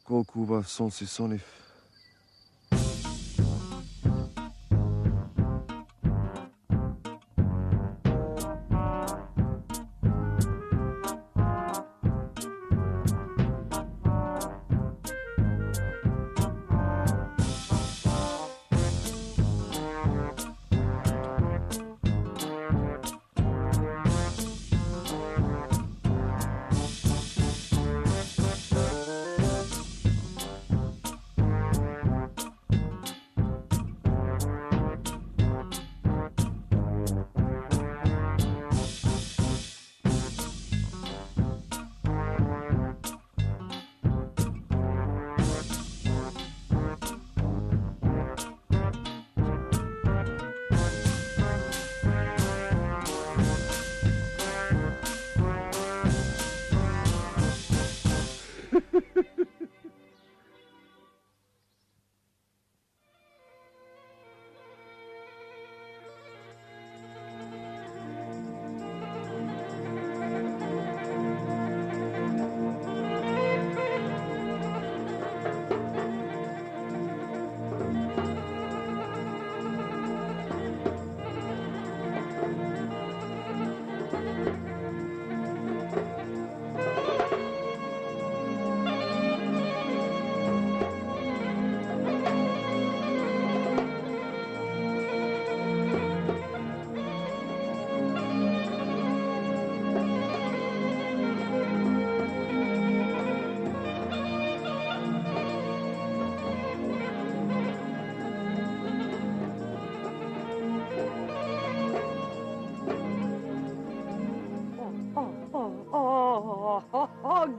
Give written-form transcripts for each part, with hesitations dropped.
Колко убав сон си сонив.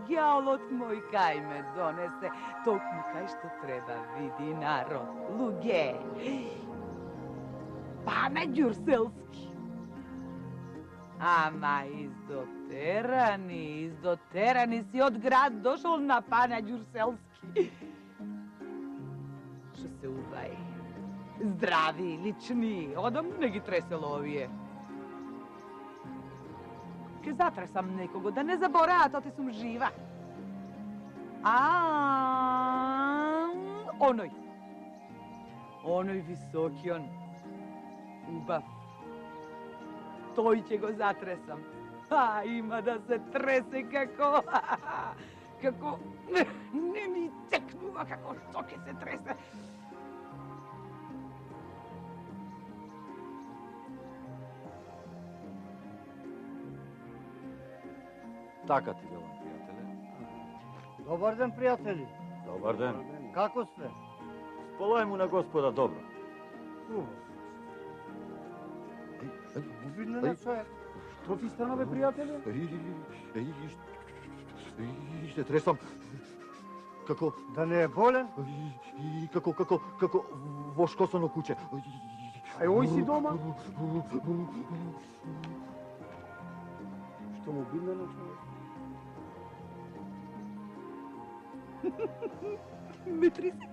Гјалот мој кај ме донесе, токму кај што треба, види народ, луѓе. Пане Ѓурселски. Ама издотерани си од град дошол на Пане Ѓурселски. Што се убај, здрави, лични, одам не ги тресело овие. Ке затресам некого, да не забораат, оти сум жива. Оној високион, убав, тој ќе го затресам. Има да се тресе како не ми текнува како што ќе се тресе. Така ти велам, пријателе. Добар ден, пријатели. Добар ден. Како сте? Сполај му на Господа добро. Обидно на човек. Што ти стана, бе, пријателе? Ще тресам. Како... Да не е болен? Како вошкосано куче. Ај, ој си дома? Што му обидно на човек? Ме тресе.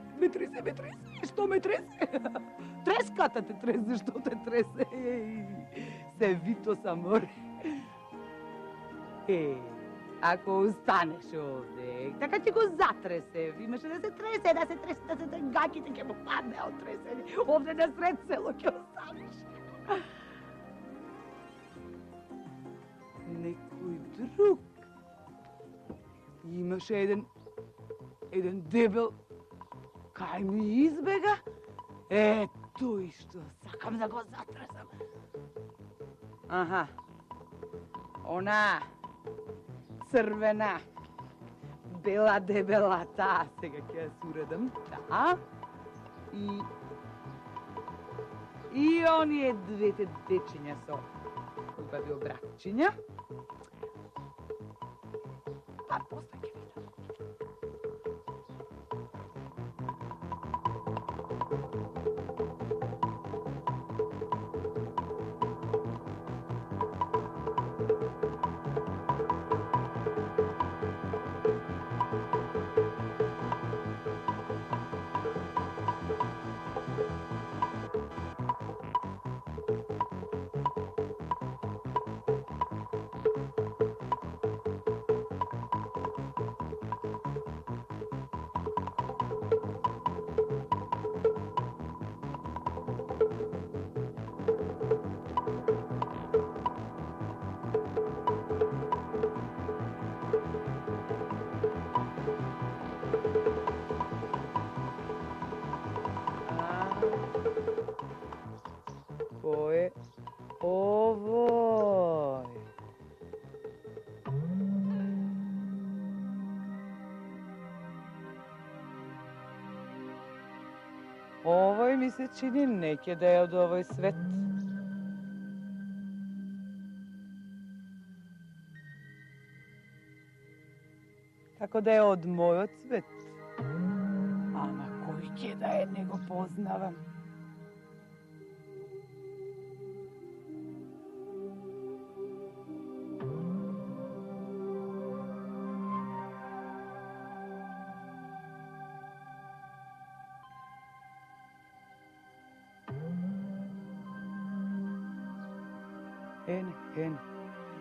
Што ме тресе? Треската те тресе, што те тресе? Се вито саморе. Ако останеш овде, така ќе го затресе. Имаше да се тресе, гаките ќе му падне од тресење. Овде на сред село ќе останеш. Некој друг. Имаше еден дебел, кај ми избега, тој што сакам да го затресам. Она, црвена, бела дебела, таа сега ќе ја суредам, таа. И оние двете дечиња со убави обракчиња. После ќе видам. Ovoj mi se čini neke da je od ovoj svet. Tako da je od moj cvet. Ama koji da je nego poznavam.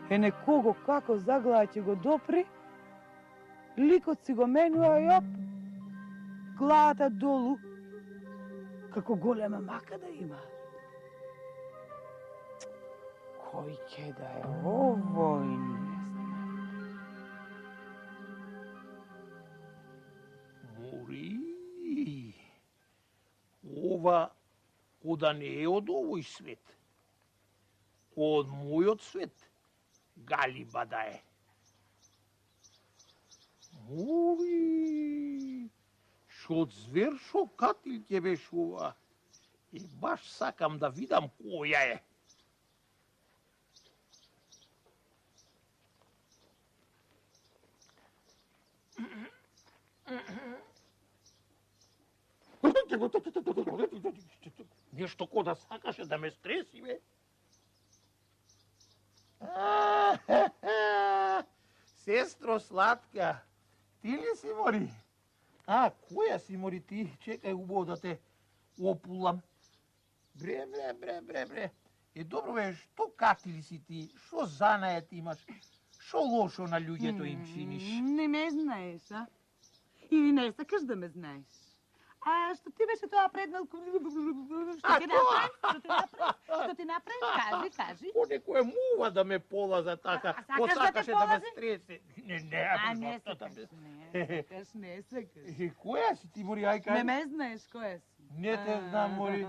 Ene kogo kako zaglaće go dopri, likoci go menu, a jop, glata dolu, kako golema maka da ima. Koji da je ovo i ne znam. Muri, ova kуда не е од овој свет, од мојот свет, галиба да е. Мури, шо звер шо катил ќе беше ова. И баш сакам да видам која е. Нешто ко да сакаше да ме стреси, бе. Сестро сладка, ти ли си, Мори? Која си, Мори, ти? Чекај убаво да те опулам. Бре. Добро, бе, што катили си ти? Шо занајат имаш? Шо лошо на луѓето им чиниш? Не ме знаеш, а? Или не сакаш да ме знаеш? А што ти беше тоа предмалку? Што ти направи? Кажи. Ко некоја мува да ме полаза така, ко сакаше да ме стресе. Не сакаш. И која си ти, Мори, ај кажи? Не ме знаеш која си. Не те знам, Мори.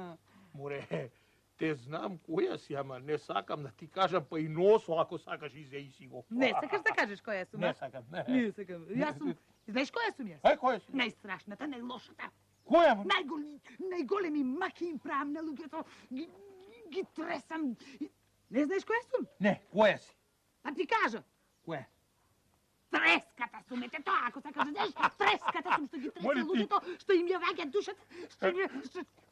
Море, те знам која си, ама не сакам да ти кажам, па и носо, ако сакаш изеи си го. Не сакаш да кажеш која сум? Не сакам, не. Не сакам. Јас сум, знаеш која сум јас? Ај, која си? Најстрашната, најлошата. Која, Мори? Најголеми маки им правам на луѓето. Ги тресам. Не знаеш која сум? Не, која си? А ти кажа. Која? Треската сум, ете тоа, ако сакаш да знаеш, треската сум што ги Моли треса ти. луѓето, што им ја ваѓа душата,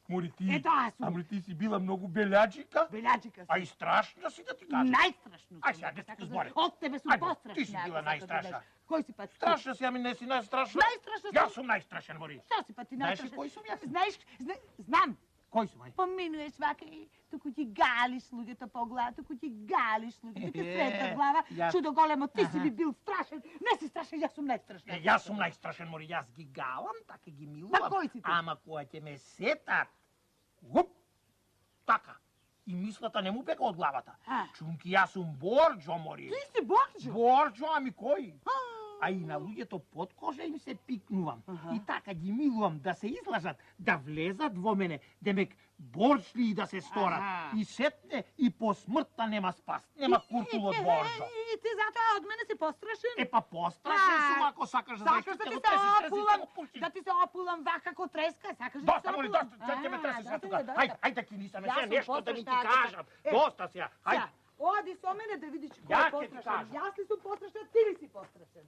Мори, ти, Е, тоа сум. Мори, ти си била многу белјаджика, белјаджика а сум. и страшна си да ти кажам. Најстрашно Ај сум. сега, ако не сакаш ти да збори. знаеш. Од тебе сум Ајде, пострашна. ти си била ако сакаш да најстрашна. знаеш. Кој си па ти? Страшна си, ами не си најстрашна. Најстрашна сум. Јас сум најстрашен, Мори. Што си па ти Знаеш ли најстрашен? кој сум јас? Знаеш, знам. Кој сум, ај? Поминуваш вака и туку ти галиш луѓето по глава, туку ти галиш луѓето, ти света глава, Јас- чудо големо, ти си Аха. би бил страшен, не си страшен, јас сум најстрашна. Јас сум најстрашен, Мори, јас ги галам, така ги Па милувам. кој си ти? Ама која ќе ме сетат, уп, така, и мислата не му бега од главата. Чунки, јас сум Борџо, Мори. Ти си Борџо? Борџо, ами кој? А и на луѓето под кожа им се пикнувам. И така ги милувам да се излажат, да влезат во мене, демек борчли и да се сторат. И сетне и по смртта нема спас, нема куртул од Борџо. И ти затоа од мене си пострашен? Па пострашен сум ако сакаш да Сакаш да ти се опулам, да ти се опулам вака како треска, сакаш да ти Доста, се Моли, опулам? доста, ќе ме тресеш доста, тука. доста. Ајде да кинисаме Јас се сум нешто да ми ти пострашна, кажам. е, Доста сега, ајде. Сега, оди со мене да видиш кој Ја е ќе ти пострашен. кажам. Јас ли сум пострашен, ти ли си пострашен?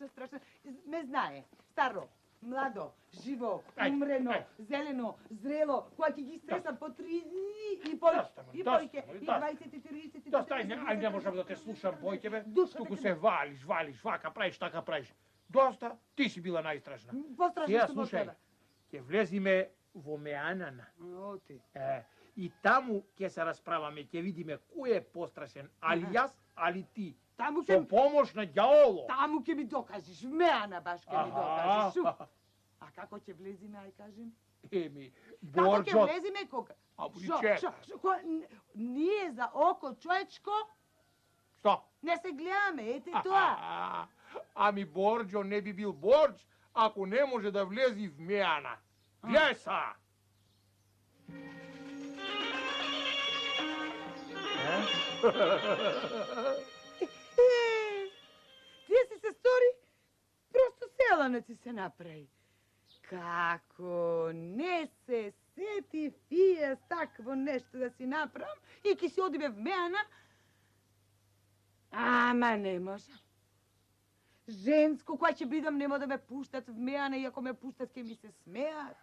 Страшен. Ме знае. Старо, младо, живо, Ајде, умрено, ајде. зелено, зрело, која ќе ги стресам по 3 дни и повеќе. Доста, Моли, И доста, повеќе, Моли, и доста. 20, и 30, и Доста, ај не можам да те слушам, бојке бе. Душата Туку ти- се валиш, вака правиш, така правиш. Доста, ти си била најстрашна. Пострашен Ја сум од слушај, тебе. ќе влезиме во Меанана. Оти. И таму ќе се расправаме, ќе видиме кој е пострашен, али јас, али ти. Таму Со ќе помош на ѓаоло. таму ќе ми докажеш, Меана баш ќе ми Аха. докажеш. А како ќе влезиме, ај кажем? Еми, Како ќе Борџо. влезиме кога? А, при Шо, чек. ние за око човечко Што? не се гледаме, ете тоа. Ами Борџо не би бил Борџ, ако не може да влези в Меана. Гледај са! Тие си се стори, просто селана ти се направи. Kako ne se seti fijas takvo nešto da si napravim i ki si odibe v mena? Ама не може. Женско, кога ќе бидам, нема да ме пуштат в мејане, и ако ме пуштат, ќе ми се смеат.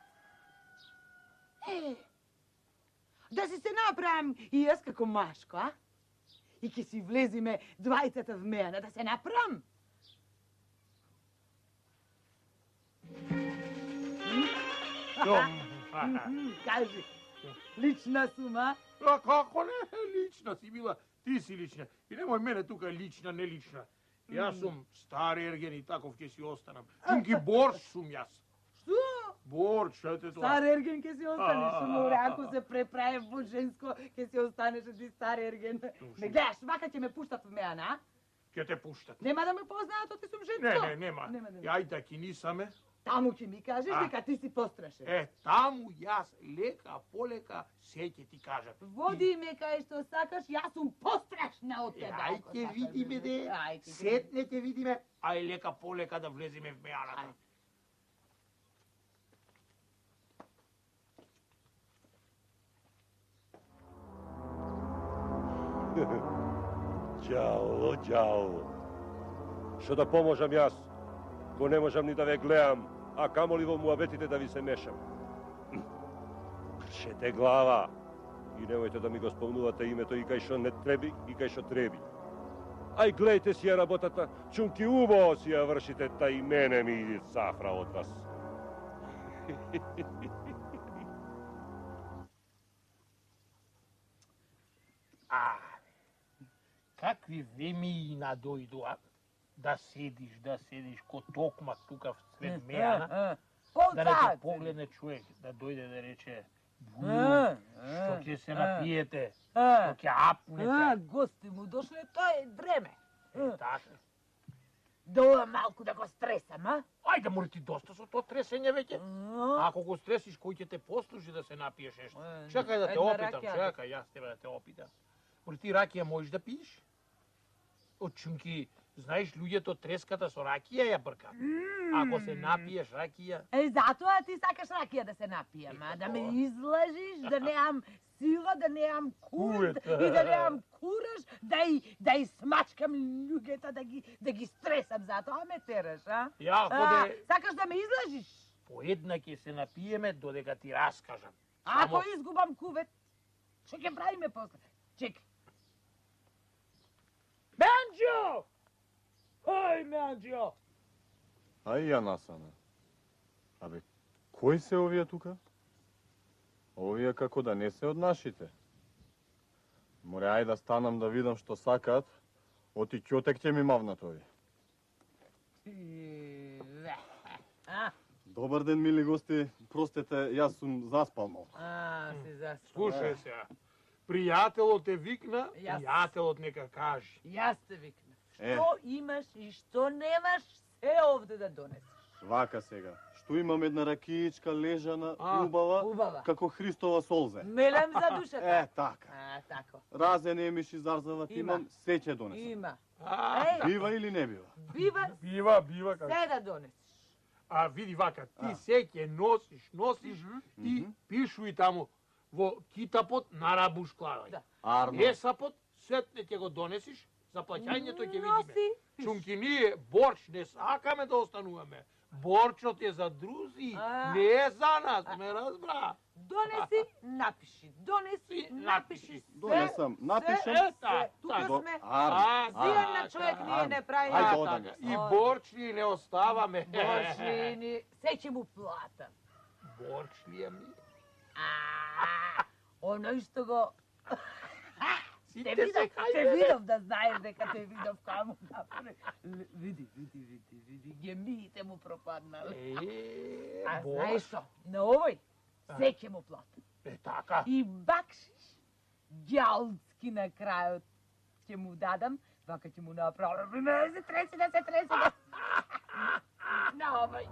Да си се направим и јас како машко, а? И ќе си влезиме двајцата в мејане, да се направим. Кажи, лична сума? А како не? Лична си била. Ти си лична. И немој мене тука лична, не лична. Јас сум стар ерген и таков ќе си останам. Чунки борч сум јас. Што? Борч, што е тоа? Стар ерген ќе си останеш, море, ако се преправи во женско, ќе си останеш ти стар ерген. Ме гледаш, вака ќе ме пуштат в мејана, а? Ќе те пуштат. Нема да ме познаат, оти сум женско? Не, нема. Нема. Јај да ки нисаме. Таму ќе ми кажеш дека ти си пострашен. Таму јас лека, полека, се ќе ти кажам. Води ме кај што сакаш, јас сум пострашна од тебе. Ај ќе видиме де, сетне ќе видиме, ај лека, полека да влеземе в мејаната. Đало, đalo. Што да поможам јас, ко не можам ни да ве гледам, а камоли во муабетите да ви се мешам. Кршете глава и немојте да ми го спомнувате името и кај што не треби и кај што треби. Ај гледајте си ја работата, чунки убаво си ја вршите, та и мене ми иди сафра од вас. Какви времеина дојдоа да седиш ко токмак тука всред мејана, да не те погледне човек, да дојде да рече Вују, што ќе се напиете, што ќе апнете. Гости му дошле, тоа е време. Така. Да малку да го стресам, а? Ајде, море ти доста со тоа тресење веќе. Ако го стресиш, кој ќе те послужи да се напиеш нешто? Чекај да те опитам, чекај, јас тебе да те опитам. Море ти ракија можеш да пиеш? Од чунки, знаеш, луѓето треската со ракија ја бркат. Ако се напиеш ракија... Затоа ти сакаш ракија да се напијам, а? Да ме излажиш, да немам сила, да немам курт и да немам кураж, да и смачкам луѓето, да ги стресам, затоа ме тераш, а? Сакаш да ме излажиш? По една ќе се напиеме додека ти раскажам. Ако изгубам кувет, што ќе правиме после? Чекай. Менџо! Ај, Менџо! Ај, ја насана. Абе, кои се овие тука? Овие како да не се од нашите. Море, ај да станам да видам што сакаат, оти ќотек ќе ми мавнат овие. Добар ден, мили гости. Простете, јас сум заспал малку. Си заспал. Слушај се, пријателот те викна, пријателот нека кажи. Јас те викнав. Што имаш и што немаш, се овде да донесеш. Вака сега. Што имам една ракијичка лежана, убава, како Христова солзе. Мелем за душата. Така. Тако. Разен емиш и зарзават имам, се ќе донесам. Има. Бива или не бива? Бива. Се да донесеш. А види вака, ти се ќе носиш и пишуј таму во китапот на рабуш клавај. Есапот сетне ќе го донесиш, за плаќањето ќе видиме. Чунки ние борч не сакаме да остануваме. Борчот е за друзи, не е за нас, ме разбра. Донеси, напиши. Донеси, напиши. Донесам, напишем. Тука сме. Зијан на човек ние не правиме. И борч ли не оставаме. Борч ли ни, се ќе му плата. Борч ли е ми? Оној што го... Те видов да знаеш дека те видов каму напре. Види, гемиите му пропаднале. А знаеш што, на овој се ќе му плати. Така. И бакшиш, ѓалцки на крајот ќе му дадам, вака ќе му направам. Да се треси. На овој.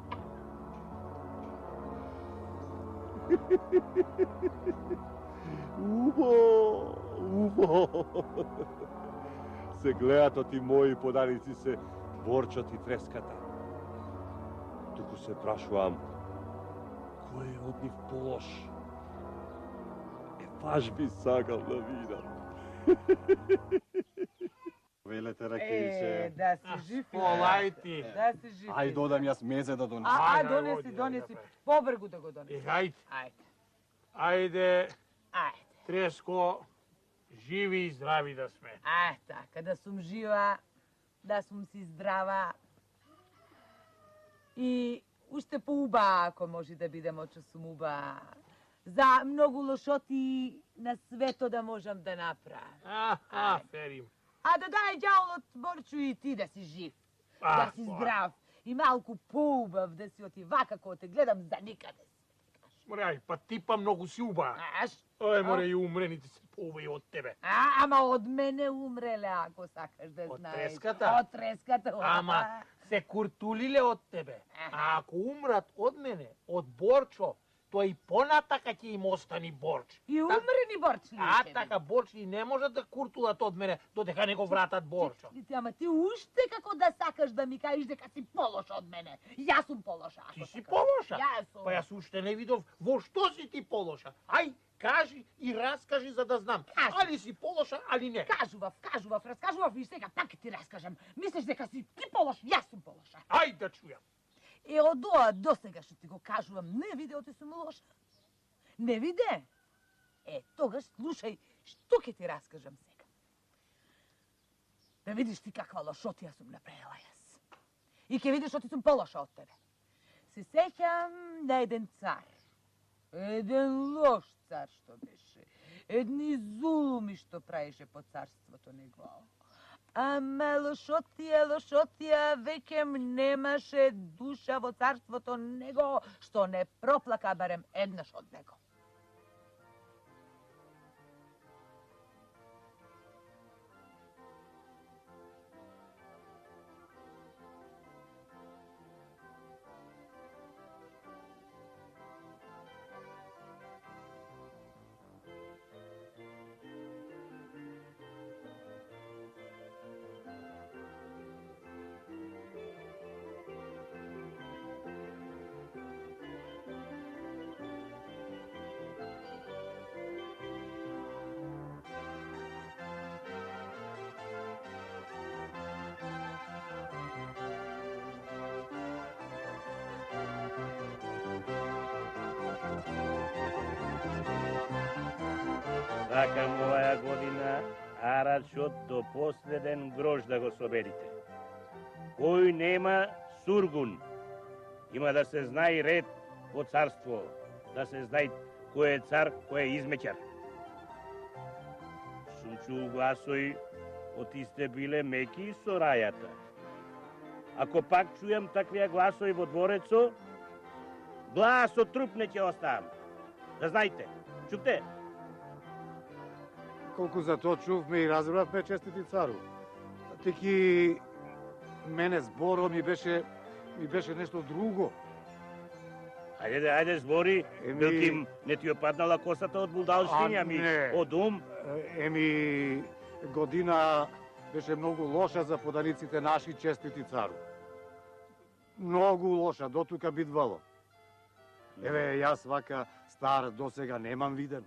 Убо! Се гледат оти мои подарици се борчот и треската. Туку се прашувам, Кој е од нив полош? Баш би сакал да видам. Велете ракејче. Да си жив. Полај ти. Да си жив. Ај додам јас мезе да донесам. Донеси, донеси. Побргу да го донеси. Ајде, Ајде. ајде, Ајде. Треско, живи и здрави да сме. Така, да сум жива, да сум си здрава. И уште поуба, ако може да бидем, оче сум уба. За многу лошоти на свето да можам да направам. Ферим. А да дай ѓаволот, Борчу, и ти да си жив, да си здрав и малку поубав, да си оти вака кога те гледам за никаде. Море, па ти па многу си уба. Аш? Ој, море, и умрените се поубави од тебе. Ама од мене умреле, ако сакаш да Од знаеш. треската? Од треската. Ама се куртулиле од тебе. А ако умрат од мене, од Борчо, тој и понатака ќе им остани Борч. И умрени Борчли. Така, Борчли не можат да куртулат од мене, додека не го вратат Борчо. Ама ти уште како да сакаш да ми кажеш дека си полош од мене. Јас сум полоша. Ти си полоша? Јас сум. Па јас уште не видов во што си ти полоша. Ај, кажи и раскажи за да знам. Кажи. Али си полоша, али не. Кажував и сега пак ти раскажам. Мислиш дека си ти полош, јас сум полоша. Ај да чујам. Од ова до сега што ти го кажувам, не виде оти сум лоша. Не виде? Тогаш слушај што ќе ти раскажам сега. Да видиш ти каква лошотија сум направила јас. И ќе видиш оти сум полоша од тебе. Се сеќам на еден цар. Еден лош цар што беше. Едни зулуми што правеше по царството негово. Ама лошотија, веќе немаше душа во царството него, што не проплака барем еднаш од него. Сакам оваа година арачот до последен грош да го соберите. Кој нема сургун, има да се знае ред во царство, да се знае кој е цар, кој е измеќар. Сум чул гласој, оти сте биле меки со рајата. Ако пак чујам таквија гласој во дворецо, глас од труп не ќе оставам. Да знаете, чупте? Колку за тоа чувме и разбравме, честити цару. Теки мене зборо ми беше нешто друго. Ајде, збори, Билки, не ти опаднала косата од булдалштиња ми, од ум? Година беше многу лоша за поданиците наши, честити цару. Многу лоша, дотука бидвало. Јас вака стар досега немам видено.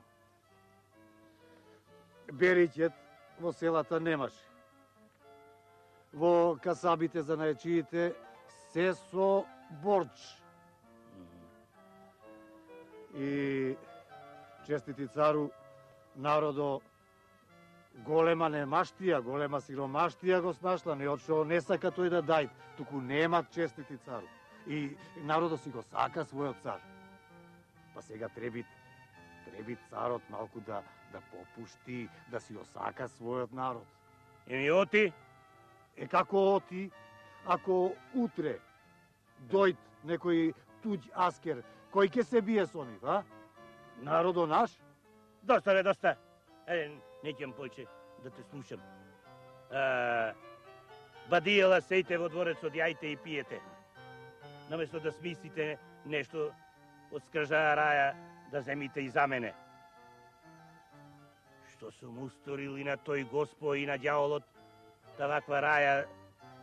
Бериќет во селата немаше. Во касабите за најчиите се со борч. И честити цару, народо голема немаштија, голема сиромаштија го snашла, не од што не сака тој да дај, туку немат честити цару. И народо си го сака својот цар. Па сега треби царот малку да попушти, да си осака својот народ. Оти? Како оти, ако утре дојд некој туѓ аскер, кој ќе се бие со нив, а? Народо наш? Доста, доста. Неќам појче да те слушам. Бадијала сејте во дворецот, јајте и пиете. Наместо да смислите нешто од скржаа раја, да земите и за мене. Што сум усторил и на тој Госпо и на ѓаволот, да ваква раја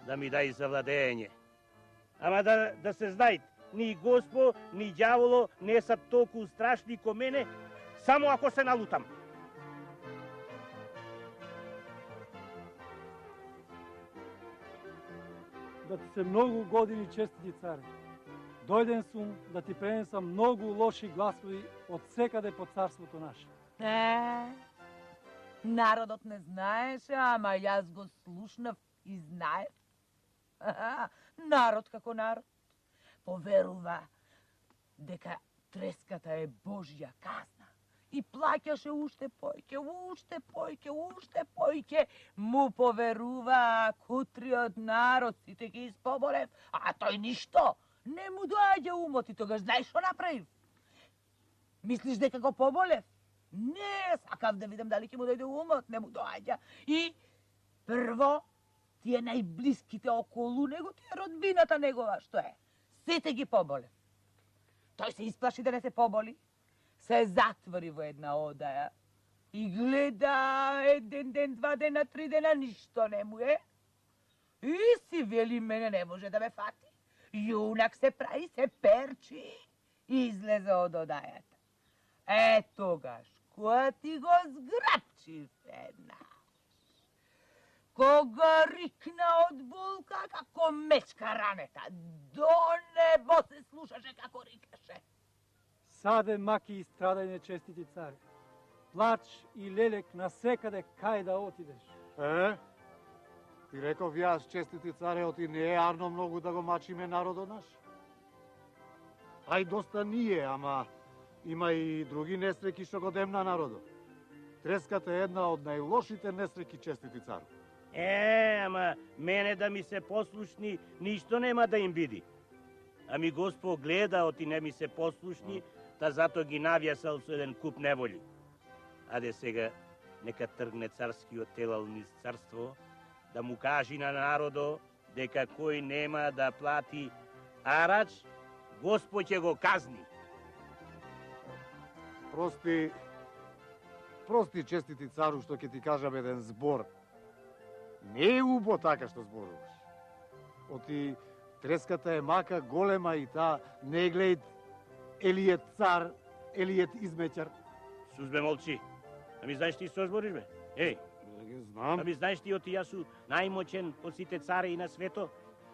да ми дај завладење. Ама да се знајте, ни Госпо, ни ѓаволо не са толку страшни ко мене, само ако се налутам. Да ти се многу години честити, царе. Дојден сум да ти пренесам многу лоши гласови од секаде по царството наше. Народот не знаеше, ама јас го слушнав и знаев. Народ како народ поверува дека треската е Божја казна и плаќаше уште појќе, му поверува кутриот народ, сите ги испоболев, а тој ништо, не му доаѓа умот и тогаш знаеш што направив? Мислиш дека го поболев? Не, сакав да видам дали ќе му дојде умот, не му доаѓа. И прво, тие најблиските околу него, тие родбината негова, што е? Сите ги поболев. Тој се исплаши да не се поболи, се затвори во една одаја и гледа еден ден, 2 дена, 3 дена, ништо не му е. И си вели, мене не може да ме фати. Јунак се прави, се перчи и излезе од одајата. Тогаш, која ти го зграпчи една. Кога рикна од болка, како мечка ранета. До небо се слушаше како рикаше. Саде, маки и страдање, честити царе. Плач и лелек на секаде кај да отидеш. Ти реков јас, честити царе, оти не е арно многу да го мачиме народот наш. Ај доста ние, ама има и други несреки што го демна народот. Треската е една од најлошите несреки, честити царе. Ама мене да ми се послушни, ништо нема да им биди. Ами Госпо гледа, оти не ми се послушни, та зато ги навјасал со еден куп неволи. Аде сега, нека тргне царскиот телал низ царство, да му кажи на народо дека кој нема да плати арач, Госпо ќе го казни. Прости, честити цару, што ќе ти кажам еден збор. Не е убо така што зборуваш. Оти треската е мака, голема и та не глед Елијет цар, Елијет измеќар. Сузбе молчи. Ами знаеш ти што збориш, бе? Еј, Ги знам. ами знаеш ти, оти јас су најмоćен од сите цари на свето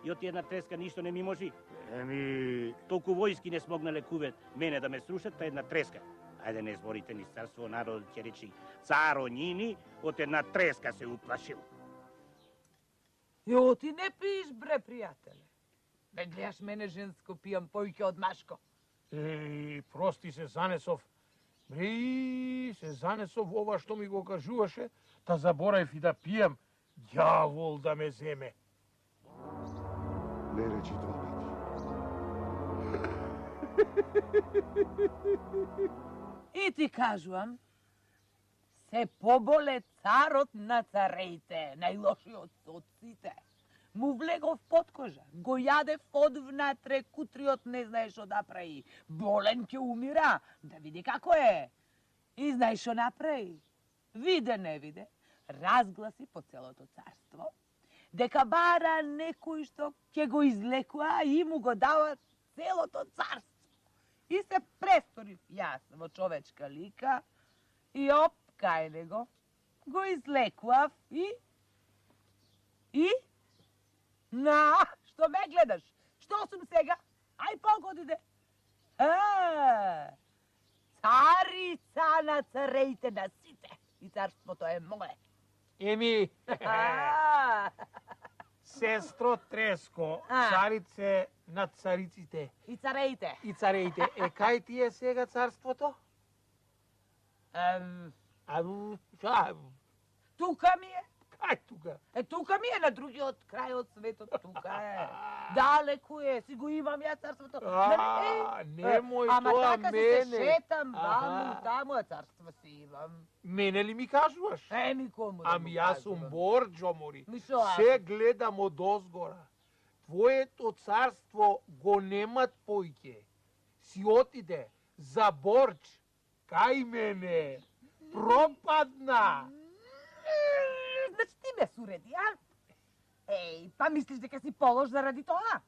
и оти една треска ништо не ми можи. Толку војски не смогнале кувет мене да ме срушат, та една треска. Ајде не зборите ни царство, народот ќе речи царо Нини, од една треска се уплашил. Јо, ти не пиеш, бре, пријателе. Бе, гледаш мене женско пијам појќе од машко. Прости се занесов. Се занесов ова што ми го кажуваше, та заборав и да пијам. Ѓавол да ме земе. Не речи два пати. И ти кажувам, се поболе царот на цареите, најлошиот од сите. Му влегов под кожа, го јадев од внатре, кутриот не знае што да прави. Болен ќе умира, да види како е. И знаеш што направи? Виде, не виде, разгласи по целото царство, дека бара некој што ќе го излекува и му го дава целото царство. И се престорив јас во човечка лика и кај него го излекував и... На, што ме гледаш? Што сум сега? Ај погодиде. Царица на цареите на сите. И царството е мое. Еми, сестро Треско, царице на цариците. И цареите. И цареите. Кај ти е сега царството? Тука ми е. Кај тука? Тука ми е, на другиот крај од светот, тука е. Далеку е, си го имам ја царството. Немој ама тоа така мене. се шетам, ваму, таму царство си имам. Мене ли ми кажуваш? Еми, кому да Ами јас сум Борџо, мори. Мишо, Се гледам од озгора. Твоето царство го немат појќе. Си отиде за Борџ, кај мене. Пропадна. Значи ти ме суреди, а? Па мислиш дека си полош заради тоа?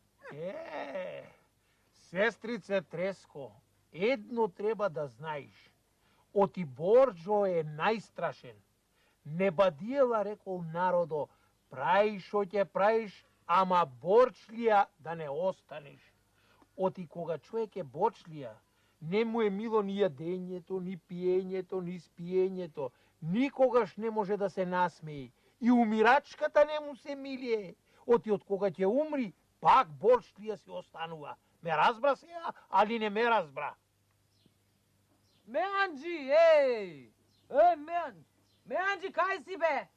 Сестрице Треско, едно треба да знаеш. Оти Борџо е најстрашен. Небадиела рекол народо, праиш што ќе праиш, ама борчлија да не останеш. Оти кога човек е борчлија, не му е мило ни јадењето, ни пиењето, ни спиењето. Никогаш не може да се насмеи. И умирачката не му се милие. Оти од кога ќе умри, пак борчлија си останува. Ме разбра сега, али не ме разбра. Меанджи, ей! Ей, Меанджи, кај си бе?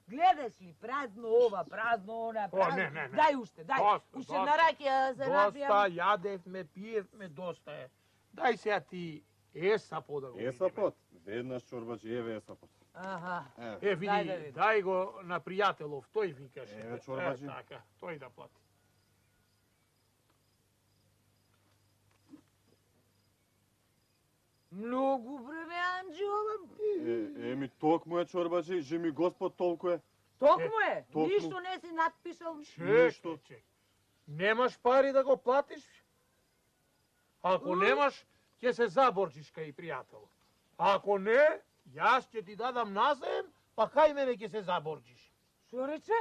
Гледаш ли, празно ова, празно она, празно... не. Дај уште, дај. Доста, Уште доста. на ракија се напијам. Доста, јадевме, пиевме, доста е. Дај сега ти есапо да го видиме. Есапот? Веднаш чорбаџи, еве есапот. Аха. Е, види, Дај да видим. дај го на пријателов, тој викаше. Еве, чорбаџи. Така, тој да плати. Многу бре, Меанджи, ова. Еми, токму е чорбаџи, же ми Господ толку е. Токму е. Токму. Ништо не си надпишал. Чек. Немаш пари да го платиш? Ако немаш, ќе се заборчиш кај пријателот. Ако не, јас ќе ти дадам назаем, па кај мене ќе се заборчиш. Што рече?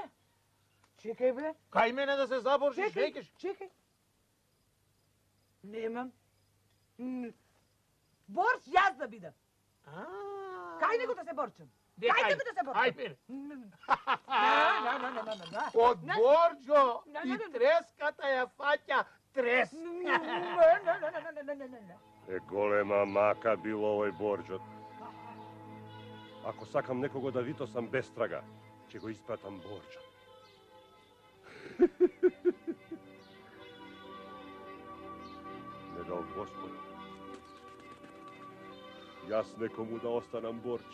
Чекај бе. Кај мене да се заборчиш, веќеш. Чекај. Немам. Борч јас да бидам. Кај него да се борчам? Кај него да се борчам? Ај мене. Не. Од Борџо Не, и не, не. треската ја фаќа трес. Не. Е голема мака бил овој Борџот. Ако сакам некого да витосам без трага, ќе го испратам Борџа. Не дал Господ. Јас некому да останам Борџ.